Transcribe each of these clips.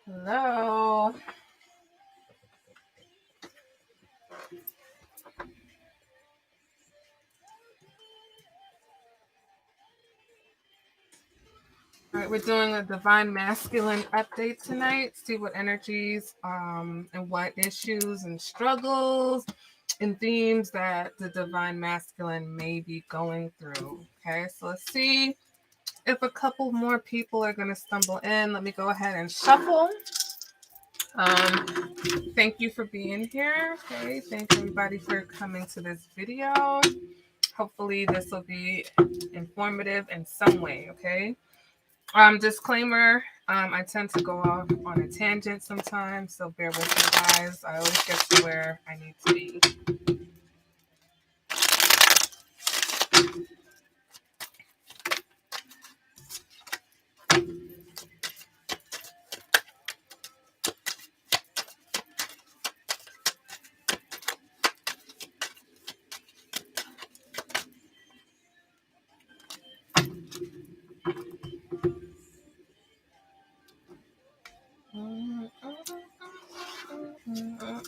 Hello. All right, we're doing a divine masculine update tonight. See what energies and what issues and struggles and themes that the divine masculine may be going through. Okay, so let's see if a couple more people are going to stumble in. Let me go ahead and shuffle. Thank you for being here. Okay, thank everybody for coming to this video. Hopefully this will be informative in some way. Okay. Disclaimer, I tend to go off on a tangent sometimes, so bear with me, guys. I always get to where I need to be.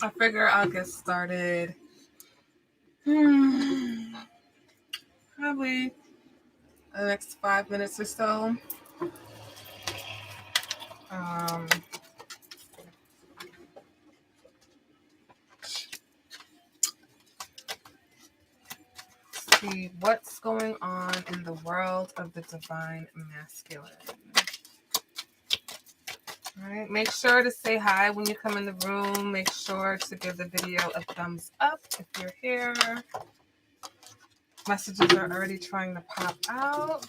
I figure I'll get started probably the next 5 minutes or so. See what's going on in the world of the divine masculine. All right, make sure to say hi when you come in the room. Make sure to give the video a thumbs up if you're here. Messages are already trying to pop out.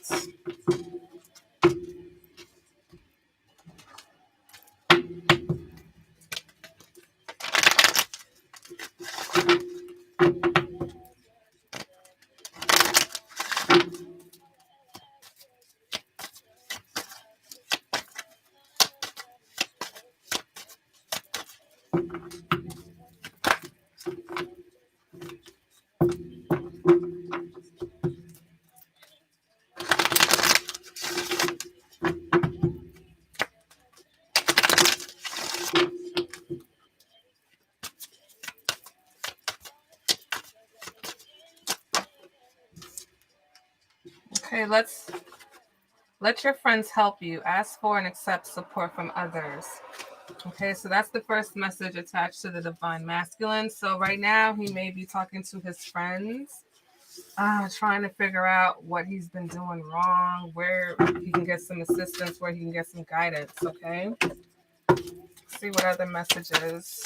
Okay, let your friends help you. Ask for and accept support from others. Okay, so that's the first message attached to the divine masculine. So right now he may be talking to his friends, trying to figure out what he's been doing wrong, where he can get some assistance, where he can get some guidance. Okay, see what other messages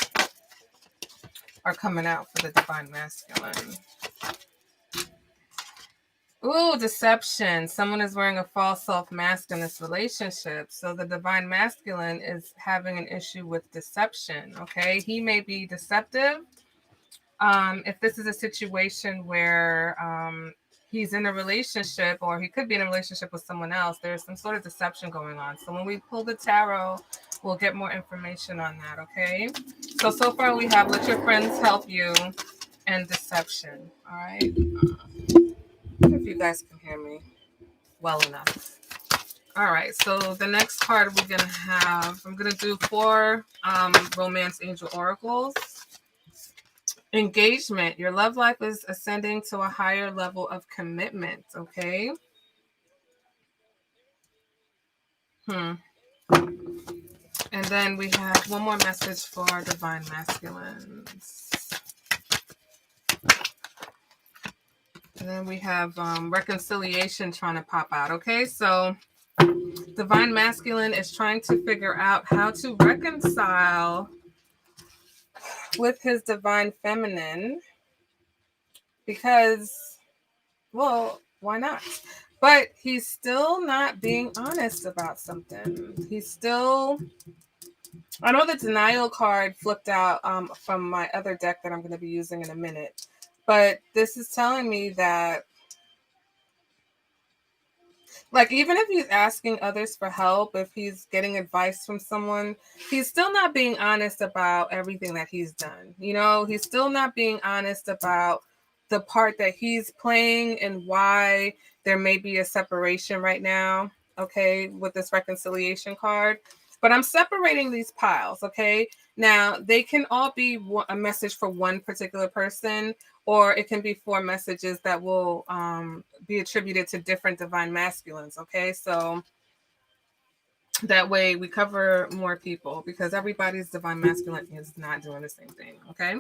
are coming out for the divine masculine. Ooh, deception. Someone is wearing a false self-mask in this relationship. So the divine masculine is having an issue with deception, okay? He may be deceptive. If this is a situation where he's in a relationship, or he could be in a relationship with someone else, there's some sort of deception going on. So when we pull the tarot, we'll get more information on that, okay? So far we have let your friends help you and deception, all right? If you guys can hear me well enough. All right, so the next card we're going to have, I'm going to do 4 Romance Angel Oracles. Engagement. Your love life is ascending to a higher level of commitment, okay? And then we have one more message for divine masculines. And then we have reconciliation trying to pop out, okay? So divine masculine is trying to figure out how to reconcile with his divine feminine because, well, why not? But he's still not being honest about something. He's still, I know the denial card flipped out from my other deck that I'm going to be using in a minute. But this is telling me that, like, even if he's asking others for help, if he's getting advice from someone, he's still not being honest about everything that he's done. You know, he's still not being honest about the part that he's playing and why there may be a separation right now, okay, with this reconciliation card. But I'm separating these piles, okay? Now, they can all be a message for one particular person, or it can be 4 messages that will be attributed to different divine masculines, okay? So that way we cover more people, because everybody's divine masculine is not doing the same thing, okay?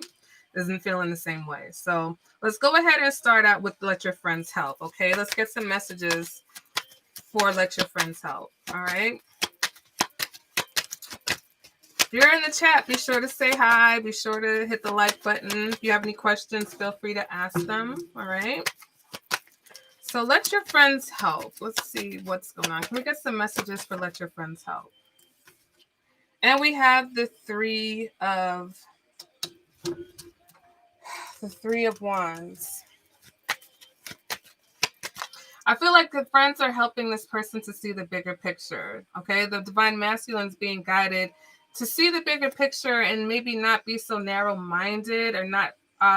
Isn't feeling the same way. So let's go ahead and start out with Let Your Friends Help, okay? Let's get some messages for Let Your Friends Help, all right? If you're in the chat, be sure to say hi. Be sure to hit the like button. If you have any questions, feel free to ask them, all right? So Let Your Friends Help. Let's see what's going on. Can we get some messages for Let Your Friends Help? And we have the Three of Wands. I feel like the friends are helping this person to see the bigger picture, okay? The divine masculine is being guided to see the bigger picture and maybe not be so narrow-minded or not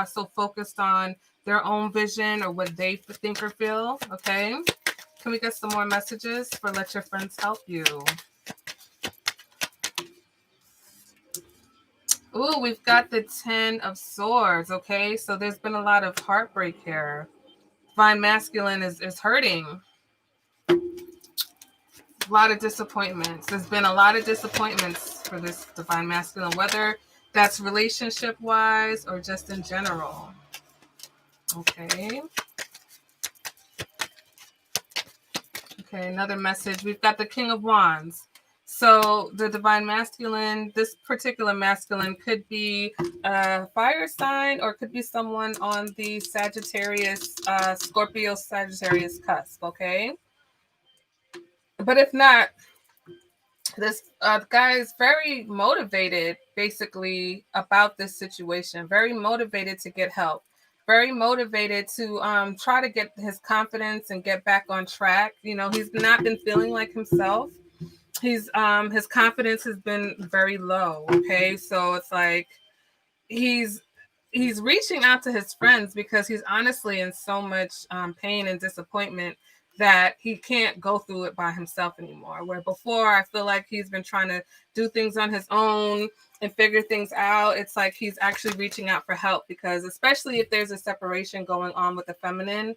so focused on their own vision or what they think or feel, okay? Can we get some more messages for Let Your Friends Help You? Ooh, we've got the 10 of Swords, okay? So there's been a lot of heartbreak here. Divine masculine is hurting. A lot of disappointments. There's been a lot of disappointments for this divine masculine, whether that's relationship-wise or just in general. Okay. Okay, another message. We've got the King of Wands. So the divine masculine, this particular masculine could be a fire sign, or could be someone on the Sagittarius, Scorpio Sagittarius cusp, okay? But if not, this guy is very motivated, basically, about this situation. Very motivated to get help. Very motivated to try to get his confidence and get back on track. You know, he's not been feeling like himself. He's his confidence has been very low. Okay, so it's like he's reaching out to his friends because he's honestly in so much pain and disappointment that he can't go through it by himself anymore. Where before, I feel like he's been trying to do things on his own and figure things out. It's like he's actually reaching out for help, because especially if there's a separation going on with the feminine,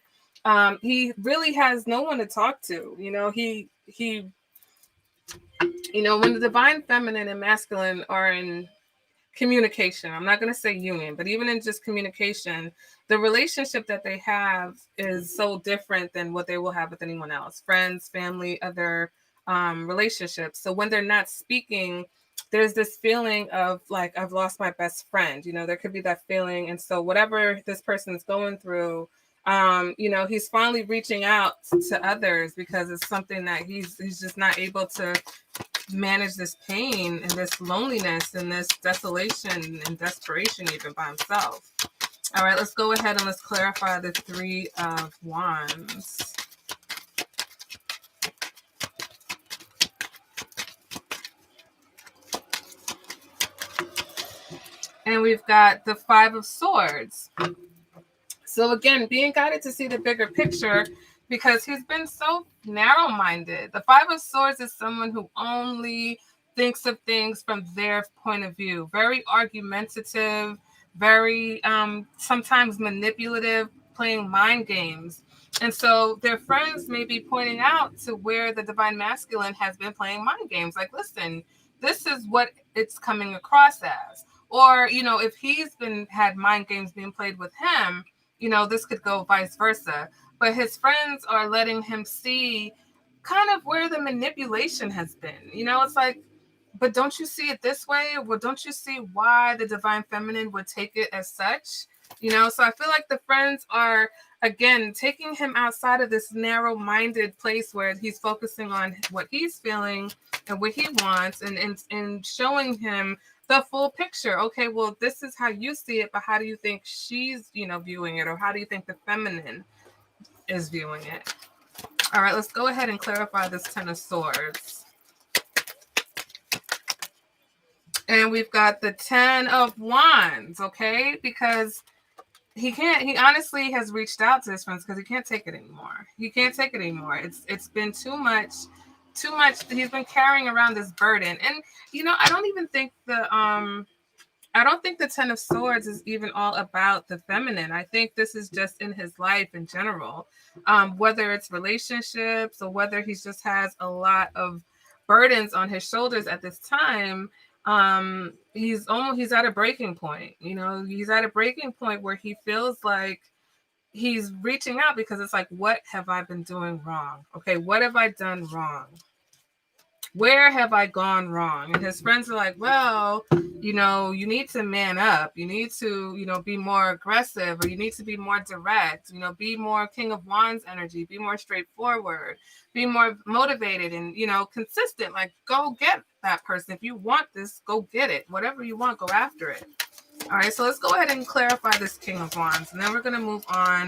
he really has no one to talk to. You know, when the divine feminine and masculine are in communication, I'm not going to say union, but even in just communication, the relationship that they have is so different than what they will have with anyone else, friends, family, other relationships. So when they're not speaking, there's this feeling of like, I've lost my best friend. You know, there could be that feeling. And so whatever this person is going through, he's finally reaching out to others, because it's something that he's just not able to manage this pain and this loneliness and this desolation and desperation even by himself. All right, let's go ahead and let's clarify the Three of Wands. And we've got the Five of Swords. So again, being guided to see the bigger picture, because he's been so narrow-minded. The Five of Swords is someone who only thinks of things from their point of view. Very argumentative, very sometimes manipulative, playing mind games. And so their friends may be pointing out to where the divine masculine has been playing mind games. Like, listen, this is what it's coming across as. Or, if he's had mind games being played with him, this could go vice versa. But his friends are letting him see kind of where the manipulation has been. It's like, but don't you see it this way? Well, don't you see why the divine feminine would take it as such? So I feel like the friends are, again, taking him outside of this narrow-minded place where he's focusing on what he's feeling and what he wants, and showing him the full picture. Okay, well, this is how you see it, but how do you think she's, viewing it? Or how do you think the feminine is viewing it? All right, let's go ahead and clarify this Ten of Swords. And we've got the 10 of Wands, okay? Because he honestly has reached out to his friends because he can't take it anymore. He can't take it anymore. It's been too much too much. He's been carrying around this burden. And, you know, I don't think the Ten of Swords is even all about the feminine. I think this is just in his life in general, whether it's relationships or whether he just has a lot of burdens on his shoulders at this time. He's at a breaking point. You know, he's at a breaking point where he feels like he's reaching out because it's like, what have I been doing wrong? Okay, what have I done wrong? Where have I gone wrong? And his friends are like, well, you know, you need to man up. You need to, you know, be more aggressive, or you need to be more direct, you know, be more King of Wands energy, be more straightforward, be more motivated and, you know, consistent. Like, go get that person. If you want this, go get it. Whatever you want, go after it. All right, so let's go ahead and clarify this King of Wands. And then we're going to move on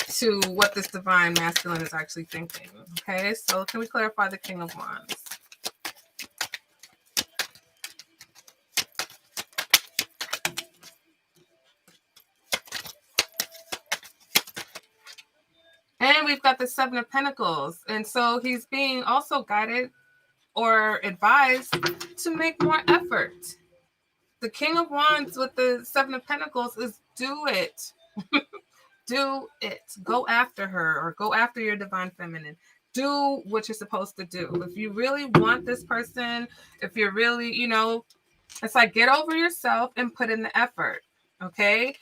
to what this divine masculine is actually thinking. Okay, so can we clarify the King of Wands? And we've got the Seven of Pentacles. And so he's being also guided or advised to make more effort. The King of Wands with the Seven of Pentacles is do it. Do it. Go after her, or go after your divine feminine. Do what you're supposed to do. If you really want this person, if you're really, you know, it's like, get over yourself and put in the effort. Okay.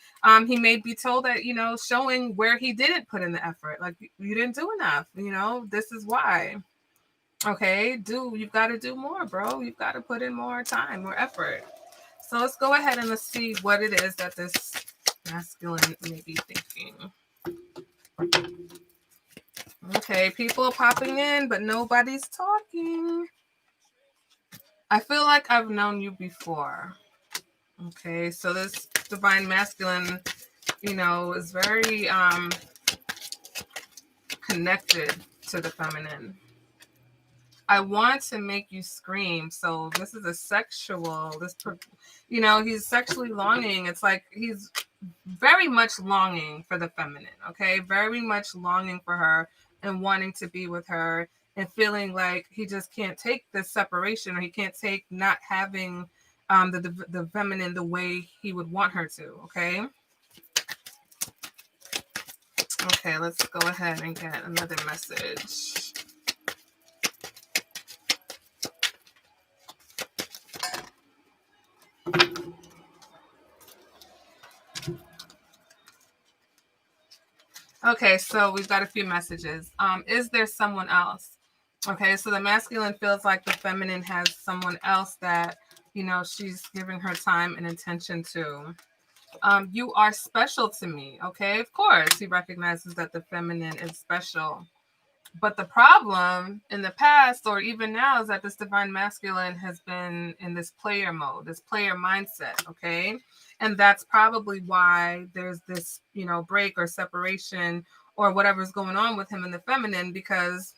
He may be told that, you know, showing where he didn't put in the effort. Like, you didn't do enough. You know, this is why. Okay. You've got to do more, bro. You've got to put in more time, more effort. So let's go ahead and let's see what it is that this masculine may be thinking. Okay, people are popping in, but nobody's talking. I feel like I've known you before. Okay, so this divine masculine, you know, is very connected to the feminine. I want to make you scream. So this is a sexual, you know, he's sexually longing. It's like he's very much longing for the feminine, okay? Very much longing for her and wanting to be with her, and feeling like he just can't take this separation, or he can't take not having the feminine the way he would want her to, okay? Okay, let's go ahead and get another message. Okay, so we've got a few messages. Is there someone else? Okay, so the masculine feels like the feminine has someone else that, you know, she's giving her time and attention to. You are special to me. Okay, of course, he recognizes that the feminine is special. But the problem in the past, or even now, is that this divine masculine has been in this player mode, this player mindset, okay? And that's probably why there's this, you know, break or separation or whatever's going on with him in the feminine, because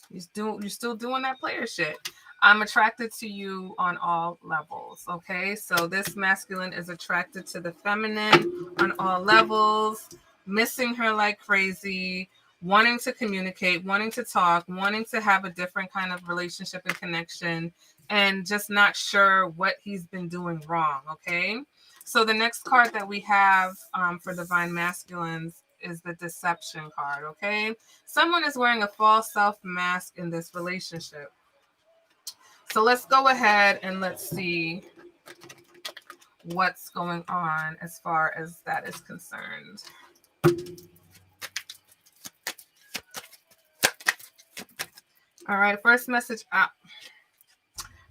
you're still doing that player shit. I'm attracted to you on all levels, okay? So this masculine is attracted to the feminine on all levels, missing her like crazy, wanting to communicate, wanting to talk, wanting to have a different kind of relationship and connection, and just not sure what he's been doing wrong, okay? So the next card that we have for divine masculines is the deception card, okay? Someone is wearing a false self mask in this relationship. So let's go ahead and let's see what's going on as far as that is concerned. All right, first message out.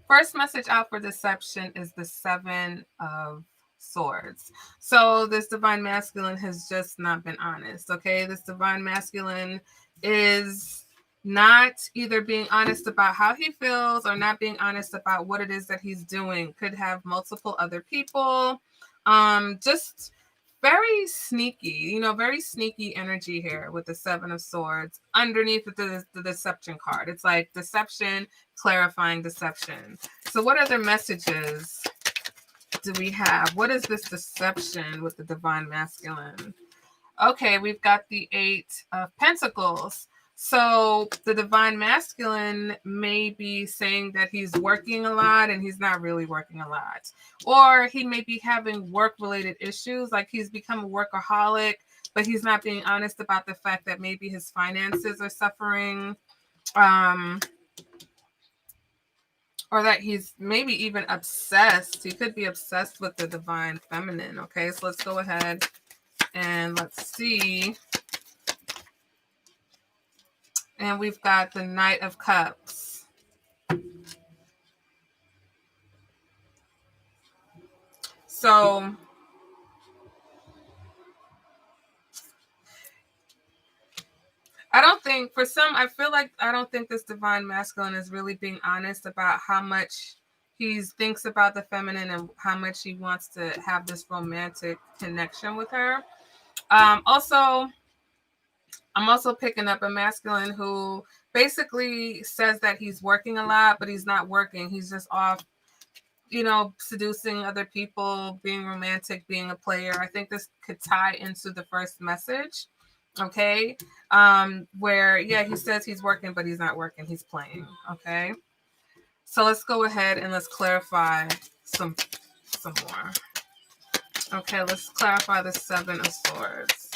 First message out for deception is the Seven of Swords. So this divine masculine has just not been honest, okay? This divine masculine is not either being honest about how he feels or not being honest about what it is that he's doing. Could have multiple other people. Just very sneaky, you know, very sneaky energy here with the Seven of Swords underneath the deception card. It's like deception, clarifying deception. So what other messages do we have? What is this deception with the divine masculine? Okay, we've got the Eight of Pentacles. So the divine masculine may be saying that he's working a lot and he's not really working a lot. Or he may be having work-related issues, like he's become a workaholic, but he's not being honest about the fact that maybe his finances are suffering. Or that he's maybe even obsessed. He could be obsessed with the divine feminine. Okay, so let's go ahead and let's see. And we've got the Knight of Cups. So I don't think, for some, I feel like I don't think this divine masculine is really being honest about how much he thinks about the feminine and how much he wants to have this romantic connection with her. Also, I'm also picking up a masculine who basically says that he's working a lot, but he's not working. He's just off, seducing other people, being romantic, being a player. I think this could tie into the first message. Okay. Where, he says he's working, but he's not working. He's playing. Okay. So let's go ahead and let's clarify some more. Okay. Let's clarify the Seven of Swords.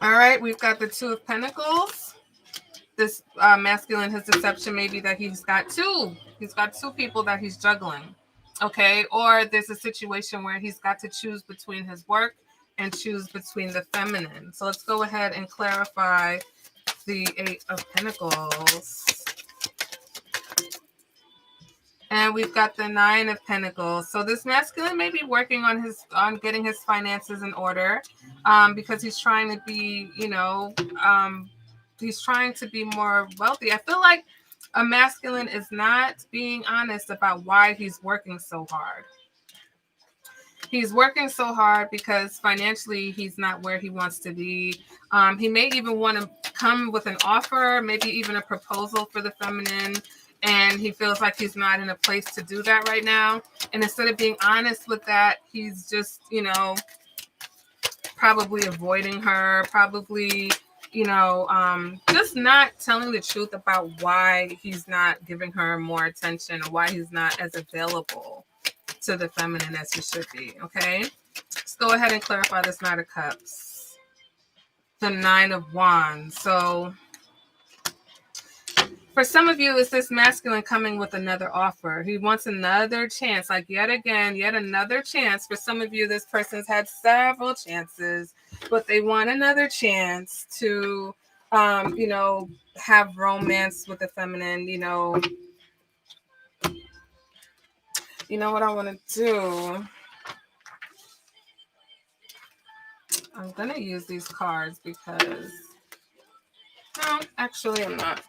All right, we've got the Two of Pentacles. This masculine, his deception may be that he's got two people that he's juggling. Okay, or there's a situation where he's got to choose between his work and choose between the feminine. So let's go ahead and clarify the Eight of Pentacles. And we've got the Nine of Pentacles. So this masculine may be working on getting his finances in order, because he's trying to be, he's trying to be more wealthy. I feel like a masculine is not being honest about why he's working so hard. He's working so hard because financially he's not where he wants to be. He may even want to come with an offer, maybe even a proposal for the feminine. And he feels like he's not in a place to do that right now. And instead of being honest with that, he's just, probably avoiding her, probably, just not telling the truth about why he's not giving her more attention or why he's not as available to the feminine as he should be. Okay. Let's go ahead and clarify this Knight of Cups. The Nine of Wands. So for some of you, it's this masculine coming with another offer. He wants another chance, like yet another chance. For some of you, this person's had several chances, but they want another chance to, have romance with the feminine. You know what I want to do? I'm going to use these cards because, no, actually I'm not.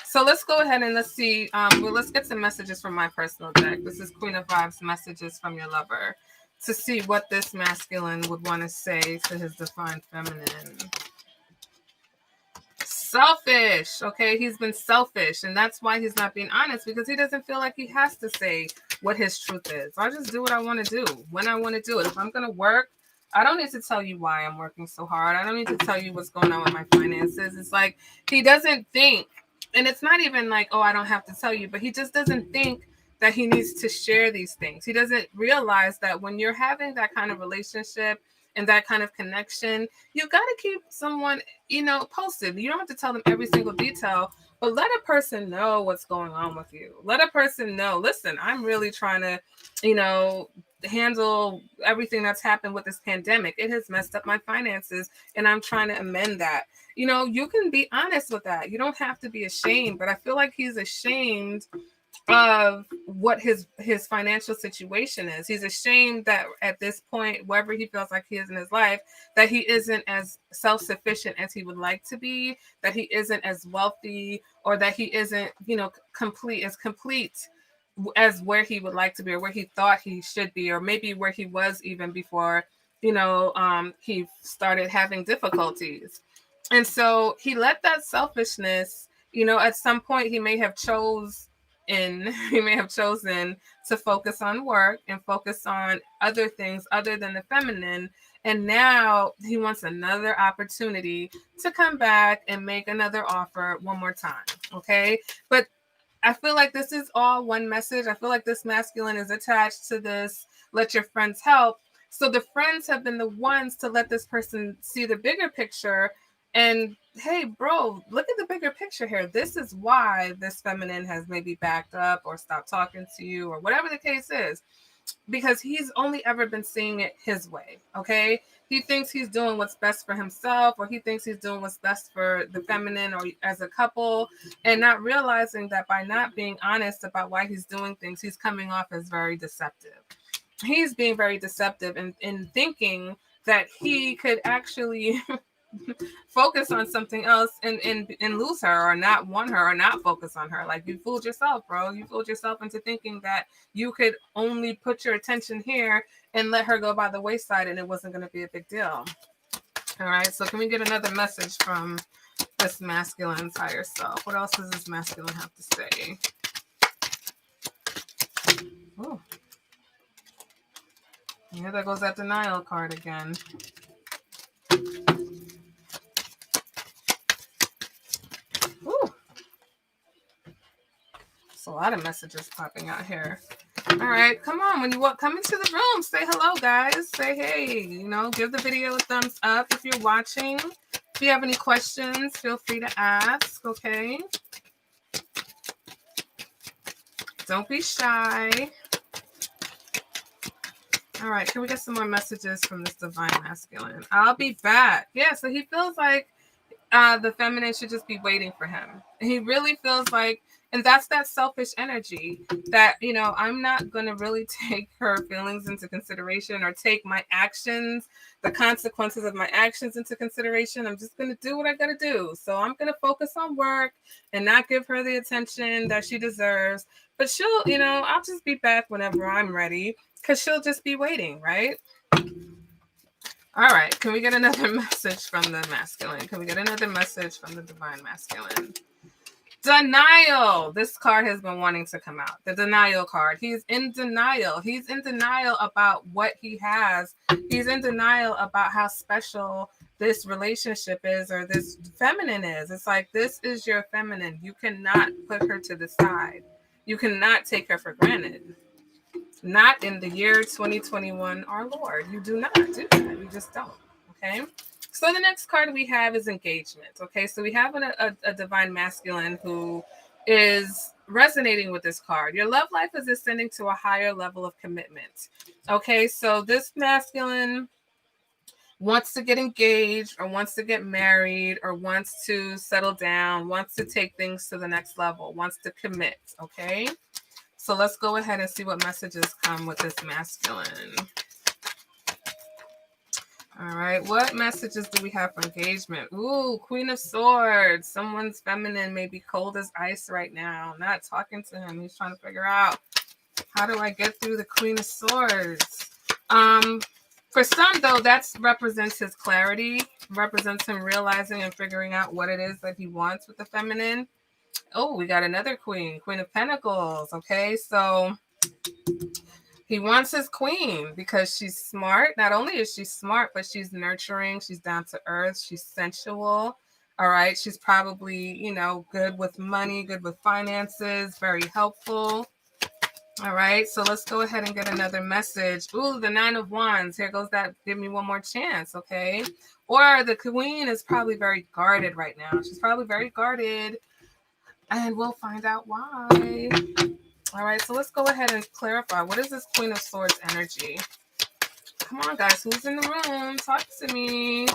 So let's go ahead and let's see. Let's get some messages from my personal deck. This is Queen of Vibes, messages from your lover, to see what this masculine would want to say to his divine feminine. Selfish. Okay, he's been selfish, and that's why he's not being honest, because he doesn't feel like he has to say what his truth is. I just do what I want to do when I want to do it. If I'm going to work, I don't need to tell you why I'm working so hard. I don't need to tell you what's going on with my finances. It's like he doesn't think. And it's not even like, oh, I don't have to tell you, but he just doesn't think that he needs to share these things. He doesn't realize that when you're having that kind of relationship and that kind of connection, you got to keep someone, posted. You don't have to tell them every single detail, but let a person know what's going on with you. Let a person know, listen, I'm really trying to, handle everything that's happened with this pandemic. It has messed up my finances and I'm trying to amend that. You can be honest with that. You don't have to be ashamed, but I feel like he's ashamed of what his financial situation is. He's ashamed that at this point, wherever he feels like he is in his life, that he isn't as self-sufficient as he would like to be, that he isn't as wealthy, or that he isn't, complete as where he would like to be, or where he thought he should be, or maybe where he was even before, he started having difficulties. And so he let that selfishness, at some point he may have chose he may have chosen to focus on work and focus on other things other than the feminine. And now he wants another opportunity to come back and make another offer one more time. Okay. But I feel like this is all one message. I feel like this masculine is attached to this, let your friends help. So the friends have been the ones to let this person see the bigger picture. And hey, bro, look at the bigger picture here. This is why this feminine has maybe backed up or stopped talking to you or whatever the case is, because he's only ever been seeing it his way. Okay. He thinks he's doing what's best for himself, or he thinks he's doing what's best for the feminine or as a couple, and not realizing that by not being honest about why he's doing things, he's coming off as very deceptive. He's being very deceptive in thinking that he could actually focus on something else and lose her or not want her or not focus on her. Like, you fooled yourself, bro. You fooled yourself into thinking that you could only put your attention here and let her go by the wayside and it wasn't going to be a big deal. All right. So can we get another message from this masculine's higher self? What else does this masculine have to say? Oh, yeah, there goes that denial card again. Ooh. There's a lot of messages popping out here. All right, come on. When you come into the room, say hello, guys. Say hey, give the video a thumbs up if you're watching. If you have any questions, feel free to ask, okay? Don't be shy. All right, can we get some more messages from this divine masculine? I'll be back. Yeah, so he feels like the feminine should just be waiting for him. He really feels like, and that's that selfish energy that, I'm not going to really take her feelings into consideration or take my actions, the consequences of my actions into consideration. I'm just going to do what I got to do. So I'm going to focus on work and not give her the attention that she deserves. But she'll, I'll just be back whenever I'm ready, because she'll just be waiting, right? All right. Can we get another message from the masculine? Can we get another message from the divine masculine? Denial. This card has been wanting to come out. The denial card. He's in denial. He's in denial about what he has. He's in denial about how special this relationship is, or this feminine is. It's like, this is your feminine. You cannot put her to the side. You cannot take her for granted. Not in the year 2021, our Lord. You do not do that. You just don't. Okay. So the next card we have is engagement. Okay. So we have a divine masculine who is resonating with this card. Your love life is ascending to a higher level of commitment. Okay. So this masculine wants to get engaged, or wants to get married, or wants to settle down, wants to take things to the next level, wants to commit. Okay. So let's go ahead and see what messages come with this masculine. All right. What messages do we have for engagement? Ooh, Queen of Swords. Someone's feminine may be cold as ice right now. Not talking to him. He's trying to figure out, how do I get through the Queen of Swords? For some, though, that represents his clarity, represents him realizing and figuring out what it is that he wants with the feminine. Oh, we got another queen, Queen of Pentacles. Okay, so he wants his queen because she's smart. Not only is she smart, but she's nurturing. She's down to earth. She's sensual. All right. She's probably, good with money, good with finances, very helpful. All right. So let's go ahead and get another message. Ooh, the 9 of Wands. Here goes that. Give me one more chance. Okay. Or the queen is probably very guarded right now. She's probably very guarded. And we'll find out why. All right, so let's go ahead and clarify. What is this Queen of Swords energy? Come on, guys. Who's in the room? Talk to me.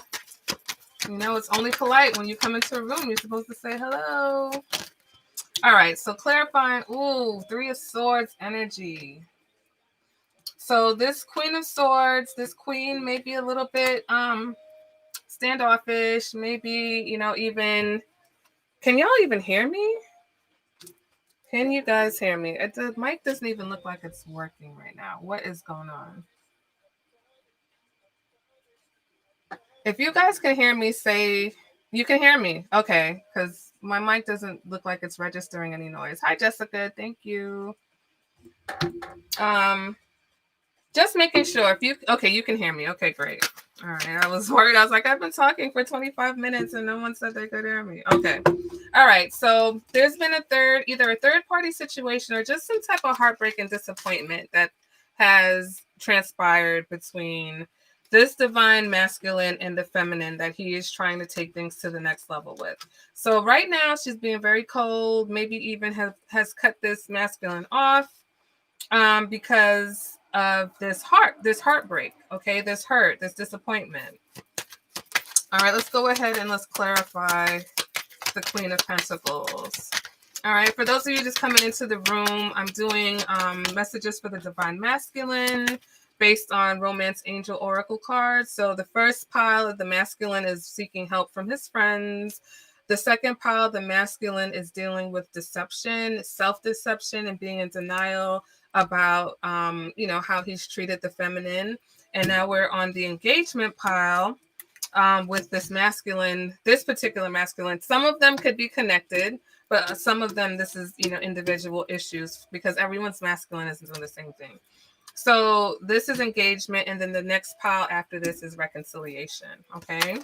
It's only polite when you come into a room. You're supposed to say hello. All right, so clarifying. Ooh, 3 of Swords energy. So this Queen of Swords, this queen may be a little bit standoffish. Maybe, even... Can y'all even hear me? Can you guys hear me? The mic doesn't even look like it's working right now. What is going on? If you guys can hear me, say You can hear me. Okay. Because my mic doesn't look like it's registering any noise. Hi, Jessica. Thank you. Just making sure if you, okay, you can hear me. Okay, great. All right. I was worried. I was like, I've been talking for 25 minutes and no one said they could hear me. Okay. All right. So there's been either a third party situation or just some type of heartbreak and disappointment that has transpired between this divine masculine and the feminine that he is trying to take things to the next level with. So right now she's being very cold, maybe even has cut this masculine off because of this heartbreak, okay, this hurt, this disappointment. All right, let's go ahead and let's clarify the Queen of Pentacles. All right, for those of you just coming into the room, I'm doing messages for the Divine Masculine based on Romance Angel Oracle cards. So the first pile of the masculine is seeking help from his friends. The second pile, the masculine, is dealing with deception, self-deception, and being in denial about, how he's treated the feminine. And now we're on the engagement pile with this particular masculine. Some of them could be connected, but some of them, this is, individual issues because everyone's masculine isn't doing the same thing. So this is engagement. And then the next pile after this is reconciliation. Okay.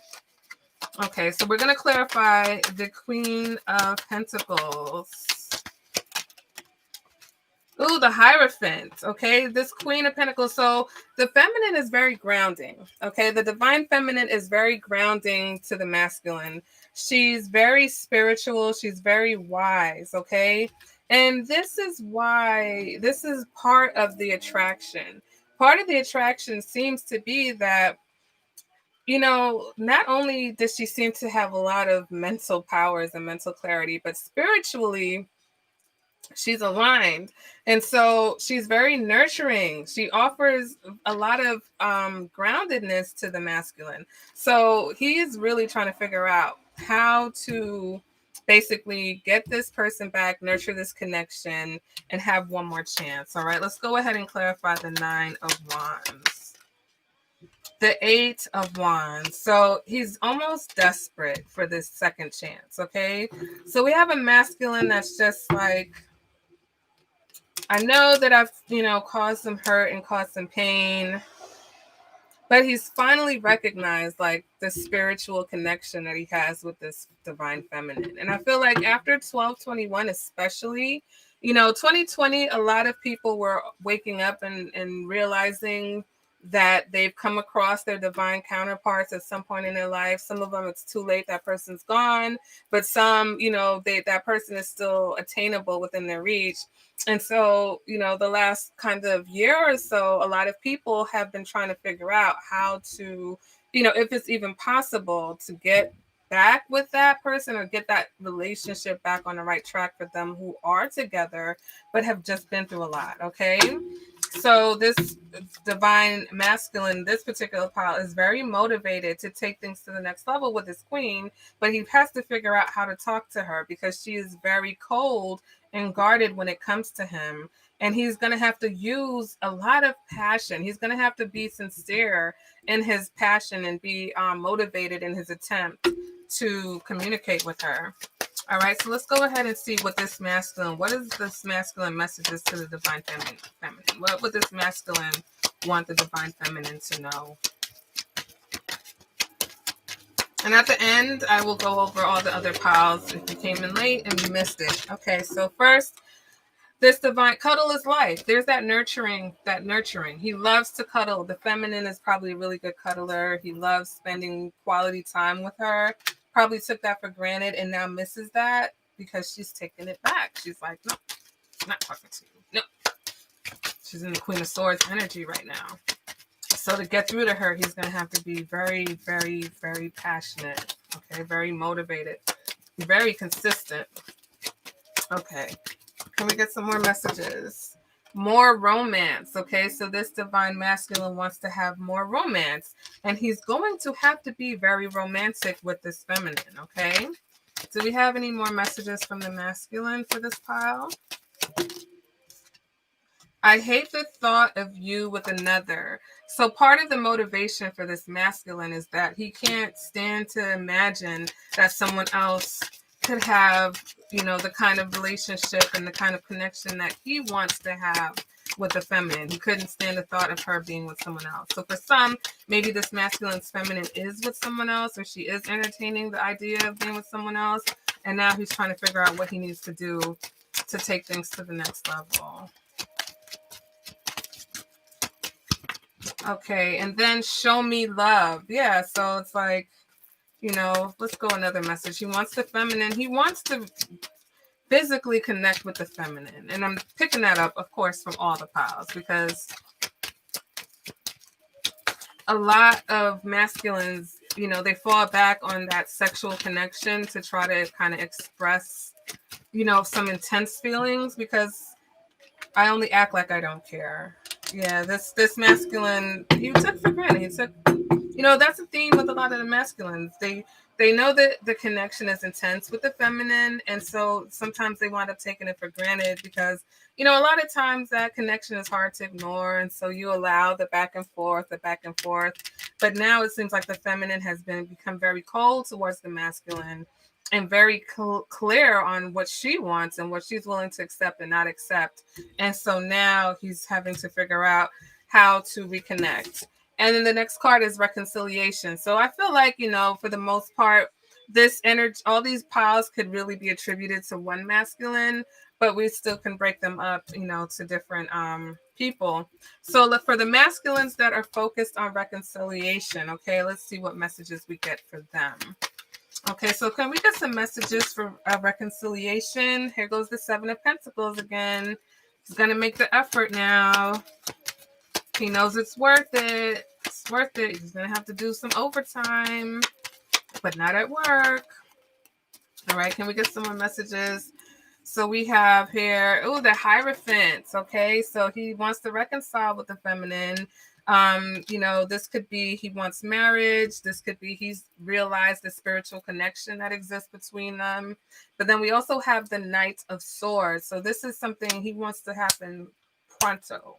Okay, so we're going to clarify the Queen of Pentacles. Ooh, the Hierophant. Okay, this Queen of Pentacles. So the feminine is very grounding. Okay, the divine feminine is very grounding to the masculine. She's very spiritual. She's very wise. Okay, and this is part of the attraction. Part of the attraction seems to be that, not only does she seem to have a lot of mental powers and mental clarity, but spiritually, she's aligned. And so she's very nurturing. She offers a lot of groundedness to the masculine. So he is really trying to figure out how to basically get this person back, nurture this connection, and have one more chance. All right, let's go ahead and clarify the Nine of Wands. The Eight of Wands. So he's almost desperate for this second chance, okay? So we have a masculine that's just like, I know that I've, caused some hurt and caused some pain, but he's finally recognized like the spiritual connection that he has with this divine feminine. And I feel like after 12/21 especially, 2020, a lot of people were waking up and realizing that they've come across their divine counterparts at some point in their life. Some of them, it's too late, that person's gone, but some, that person is still attainable within their reach. And so, the last kind of year or so, a lot of people have been trying to figure out how to, if it's even possible to get back with that person or get that relationship back on the right track for them who are together, but have just been through a lot. Okay. So this divine masculine, this particular pile, is very motivated to take things to the next level with his queen, but he has to figure out how to talk to her because she is very cold and guarded when it comes to him. And he's going to have to use a lot of passion. He's going to have to be sincere in his passion and be motivated in his attempt to communicate with her. All right, so let's go ahead and see what is this masculine messages to the divine feminine? What would this masculine want the divine feminine to know? And at the end, I will go over all the other piles if you came in late and you missed it. Okay, so first, this divine cuddle is life. There's that nurturing. He loves to cuddle. The feminine is probably a really good cuddler. He loves spending quality time with her. Probably took that for granted and now misses that because she's taking it back. She's like, no, I'm not talking to you. No. She's in the Queen of Swords energy right now. So to get through to her, he's going to have to be very, very, very passionate. Okay, very motivated. Very consistent. Okay. Can we get some more messages? More romance. Okay, so this divine masculine wants to have more romance, and he's going to have to be very romantic with this feminine. Okay, do we have any more messages from the masculine for this pile? I hate the thought of you with another. So part of the motivation for this masculine is that he can't stand to imagine that someone else could have, the kind of relationship and the kind of connection that he wants to have with the feminine. He couldn't stand the thought of her being with someone else. So for some, maybe this masculine's feminine is with someone else, or she is entertaining the idea of being with someone else. And now he's trying to figure out what he needs to do to take things to the next level. Okay, and then show me love. Yeah, so it's like, let's go another message. He wants the feminine. He wants to physically connect with the feminine. And I'm picking that up, of course, from all the piles, because a lot of masculines, they fall back on that sexual connection to try to kind of express, some intense feelings, because I only act like I don't care. Yeah, this masculine, you took for granted. He took, that's a theme with a lot of the masculines. They know that the connection is intense with the feminine, and so sometimes they wind up taking it for granted because, a lot of times that connection is hard to ignore, and so you allow the back and forth. But now it seems like the feminine has become very cold towards the masculine, and very clear on what she wants and what she's willing to accept and not accept. And so now he's having to figure out how to reconnect. And then the next card is reconciliation. So I feel like, for the most part, this energy, all these piles could really be attributed to one masculine, but we still can break them up, to different people. So look for the masculines that are focused on reconciliation. Okay, let's see what messages we get for them. Okay, so can we get some messages for reconciliation? Here goes the Seven of Pentacles again. He's going to make the effort now. He knows it's worth it. It's worth it. He's going to have to do some overtime, but not at work. All right, can we get some more messages? So we have here, the Hierophant. Okay, so he wants to reconcile with the feminine. This could be he wants marriage. This could be he's realized the spiritual connection that exists between them. But then we also have the Knight of Swords. So this is something he wants to happen pronto,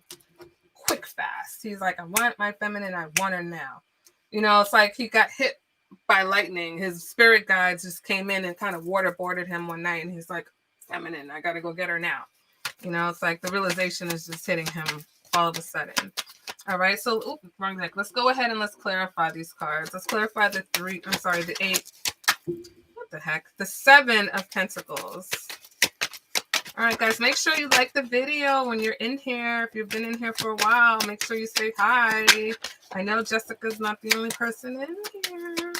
quick, fast. He's like, I want my feminine. I want her now. It's like he got hit by lightning. His spirit guides just came in and kind of waterboarded him one night. And he's like, feminine, I got to go get her now. It's like the realization is just hitting him all of a sudden. All right, so wrong deck. Let's go ahead and let's clarify these cards. Let's clarify the 8. What the heck? The 7 of Pentacles. All right, guys, make sure you like the video when you're in here. If you've been in here for a while, make sure you say hi. I know Jessica's not the only person in here.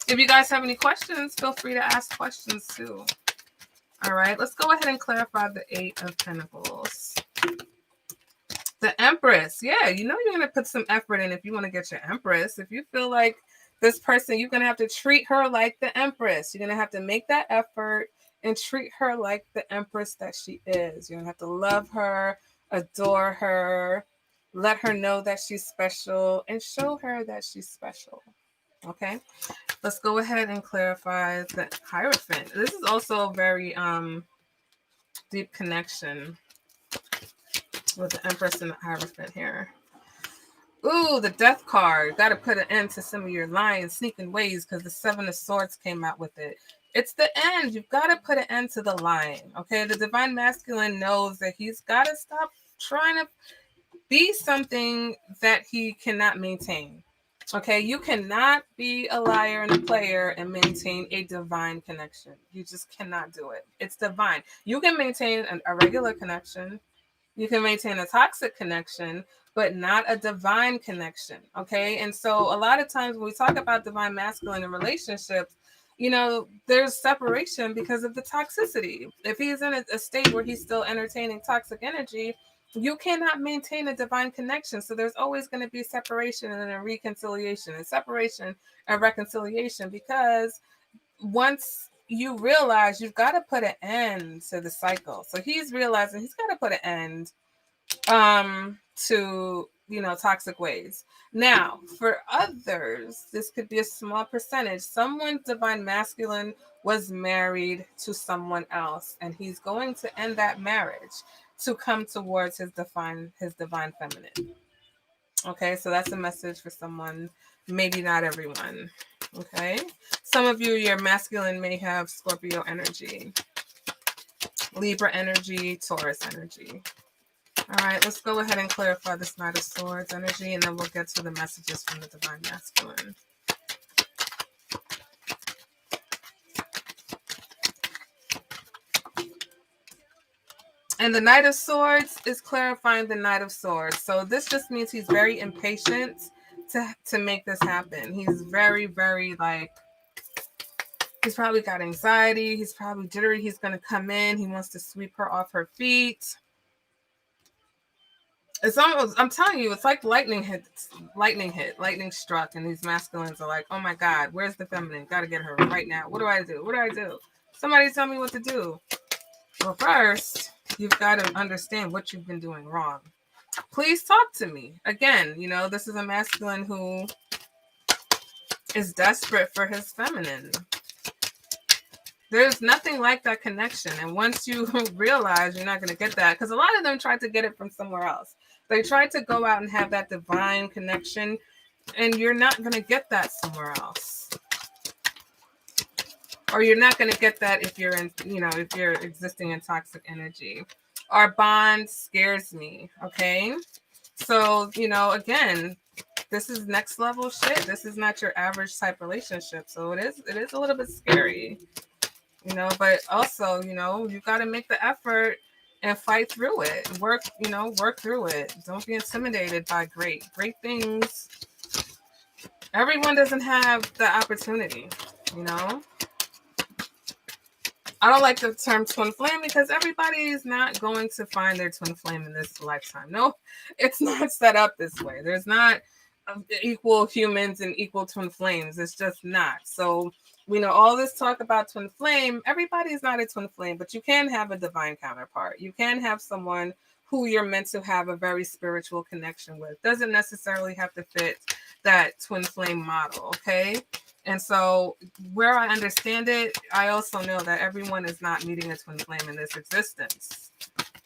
If you guys have any questions, feel free to ask questions too. All right, let's go ahead and clarify the 8 of Pentacles. The Empress. Yeah, you're going to put some effort in if you want to get your Empress. If you feel like this person, you're going to have to treat her like the Empress. You're going to have to make that effort and treat her like the Empress that she is. You're going to have to love her, adore her, let her know that she's special, and show her that she's special. Okay, let's go ahead and clarify the Hierophant. This is also a very deep connection with the Empress and the Hierophant here. Ooh, the Death card. Got to put an end to some of your lying, sneaking ways because the 7 of Swords came out with it. It's the end. You've got to put an end to the lying. Okay, the Divine Masculine knows that he's got to stop trying to be something that he cannot maintain. Okay, you cannot be a liar and a player and maintain a divine connection. You just cannot do it. It's divine. You can maintain a regular connection. You can maintain a toxic connection, but not a divine connection. Okay, and so a lot of times when we talk about divine masculine in relationships, there's separation because of the toxicity. If he's in a state where he's still entertaining toxic energy, you cannot maintain a divine connection. So there's always going to be separation and a reconciliation, and separation and reconciliation, because once you realize you've got to put an end to the cycle. So he's realizing he's got to put an end to toxic ways. Now, for others, this could be a small percentage. Someone divine masculine was married to someone else, and he's going to end that marriage. to come towards his divine feminine. Okay, so that's a message for someone, maybe not everyone. Okay, some of you, your masculine may have Scorpio energy, Libra energy, Taurus energy. All right, let's go ahead and clarify this Knight of Swords energy, and then we'll get to the messages from the divine masculine. And the Knight of Swords is clarifying the Knight of Swords. So this just means he's very impatient to make this happen. He's very, very like, he's probably got anxiety. He's probably jittery. He's going to come in. He wants to sweep her off her feet. It's almost, I'm telling you, it's like lightning struck. And these masculines are like, oh my God, where's the feminine? Got to get her right now. What do I do? What do I do? Somebody tell me what to do. Well, first, you've got to understand what you've been doing wrong. Please talk to me. Again, you know, this is a masculine who is desperate for his feminine. There's nothing like that connection. And once you realize you're not going to get that, because a lot of them tried to get it from somewhere else. They tried to go out and have that divine connection, and you're not going to get that somewhere else. Or you're not going to get that if you're in, you know, if you're existing in toxic energy. Our bond scares me. Okay. So, you know, again, this is next level shit. This is not your average type relationship. So it is a little bit scary, you know, but also, you know, you got to make the effort and fight through it. Work through it. Don't be intimidated by great things. Everyone doesn't have the opportunity, you know. I don't like the term twin flame because everybody is not going to find their twin flame in this lifetime. No, it's not set up this way. There's not equal humans and equal twin flames. It's just not. So, you know, all this talk about twin flame, everybody is not a twin flame, but you can have a divine counterpart. You can have someone who you're meant to have a very spiritual connection with. Doesn't necessarily have to fit that twin flame model, okay? And so where I understand it, I also know that everyone is not meeting a twin flame in this existence.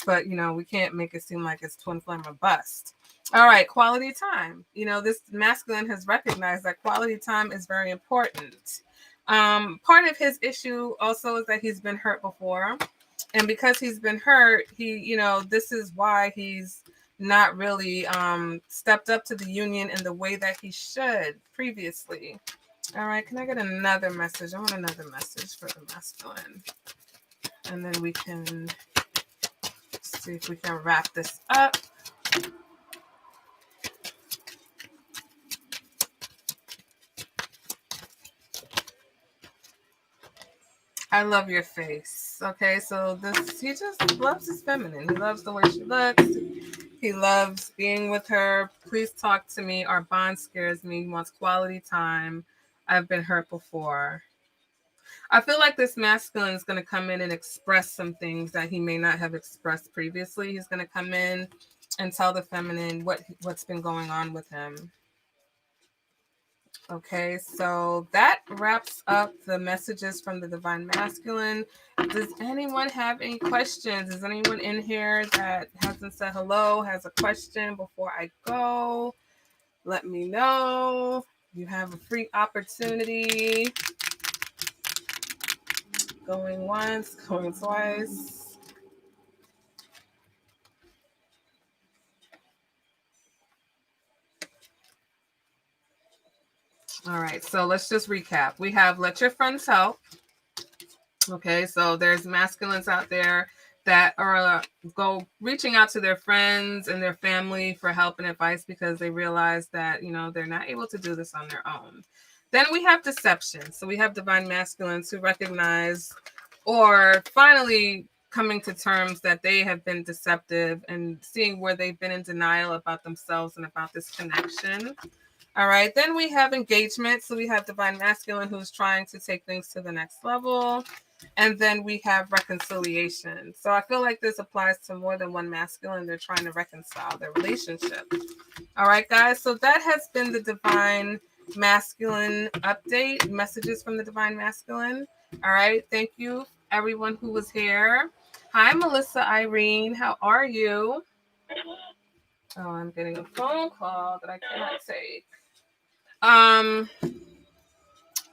But, you know, we can't make it seem like it's twin flame or bust. All right, quality time. You know, this masculine has recognized that quality time is very important. Part of his issue also is that he's been hurt before. And because he's been hurt, you know, this is why he's not really stepped up to the union in the way that he should previously. All right, can I get another message? I want another message for the masculine. And then we can see if we can wrap this up. I love your face. Okay, so he just loves his feminine. He loves the way she looks. He loves being with her. Please talk to me. Our bond scares me. He wants quality time. I've been hurt before. I feel like this masculine is going to come in and express some things that he may not have expressed previously. He's going to come in and tell the feminine what's been going on with him. Okay, so that wraps up the messages from the divine masculine. Does anyone have any questions? Is anyone in here that hasn't said hello, has a question before I go? Let me know. You have a free opportunity. Going once, going twice. All right, so let's just recap. We have let your friends help. Okay, so there's masculines out there that are reaching out to their friends and their family for help and advice because they realize that, you know, they're not able to do this on their own. Then we have deception. So we have divine masculines who recognize or finally coming to terms that they have been deceptive and seeing where they've been in denial about themselves and about this connection. All right, then we have engagement. So we have divine masculine who's trying to take things to the next level. And then we have reconciliation. So I feel like this applies to more than one masculine. They're trying to reconcile their relationship. All right, guys. So that has been the divine masculine update, messages from the divine masculine. All right. Thank you, everyone who was here. Hi, Melissa Irene. How are you? Oh, I'm getting a phone call that I cannot take.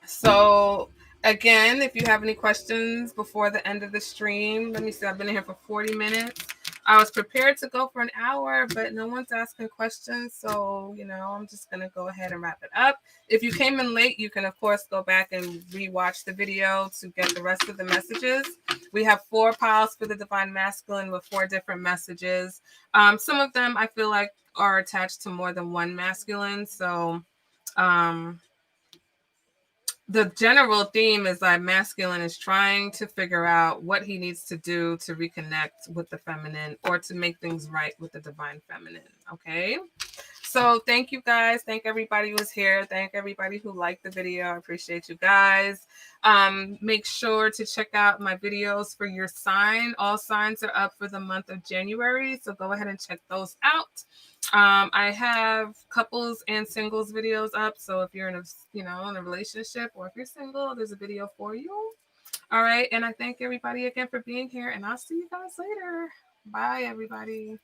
So again, if you have any questions before the end of the stream, let me see. I've been in here for 40 minutes. I was prepared to go for an hour, but no one's asking questions. So, I'm just going to go ahead and wrap it up. If you came in late, you can, of course, go back and rewatch the video to get the rest of the messages. We have 4 piles for the Divine Masculine with 4 different messages. Some of them I feel like are attached to more than one masculine. So, the general theme is that masculine is trying to figure out what he needs to do to reconnect with the feminine or to make things right with the divine feminine. Okay. So thank you guys. Thank everybody who was here. Thank everybody who liked the video. I appreciate you guys. Make sure to check out my videos for your sign. All signs are up for the month of January. So go ahead and check those out. I have couples and singles videos up. So if you're in a relationship or if you're single, there's a video for you. All right. And I thank everybody again for being here, and I'll see you guys later. Bye, everybody.